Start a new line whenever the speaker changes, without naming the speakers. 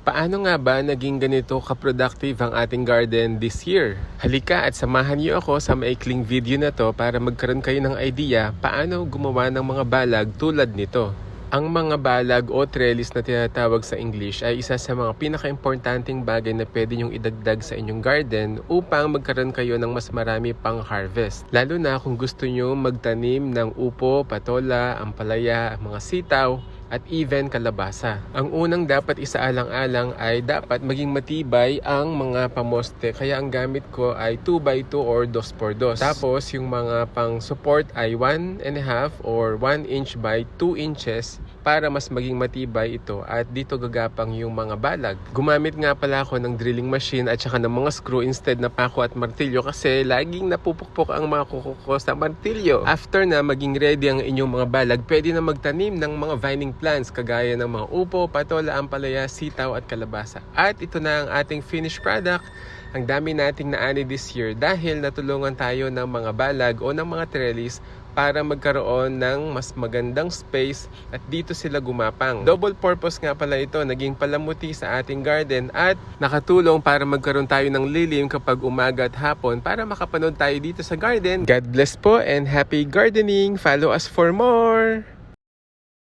Paano nga ba naging ganito ka-productive ang ating garden this year? Halika at samahan niyo ako sa maikling video na to para magkaroon kayo ng idea paano gumawa ng mga balag tulad nito. Ang mga balag o trellis na tinatawag sa English ay isa sa mga pinaka-importanting bagay na pwede nyong idagdag sa inyong garden upang magkaroon kayo ng mas marami pang harvest. Lalo na kung gusto nyo magtanim ng upo, patola, ampalaya, mga sitaw, at even kalabasa. Ang unang dapat isaalang-alang ay dapat maging matibay ang mga pamoste. Kaya ang gamit ko ay 2x2 or 2x2. Tapos yung mga pang support ay 1.5 or 1 inch by 2 inches para mas maging matibay ito at dito gagapang yung mga balag. Gumamit nga pala ako ng drilling machine at saka ng mga screw instead na pako at martilyo kasi laging napupukpok ang mga kuko ko sa martilyo. After na maging ready ang inyong mga balag, pwede na magtanim ng mga vining plants kagaya ng mga upo, patola, ampalaya, sitaw at kalabasa. At ito na ang ating finished product. Ang dami nating naani this year dahil natulungan tayo ng mga balag o ng mga trellis para magkaroon ng mas magandang space at dito sila gumapang. Double purpose nga pala ito, naging palamuti sa ating garden at nakatulong para magkaroon tayo ng lilim kapag umaga at hapon para makapanood tayo dito sa garden. God bless po and happy gardening! Follow us for more!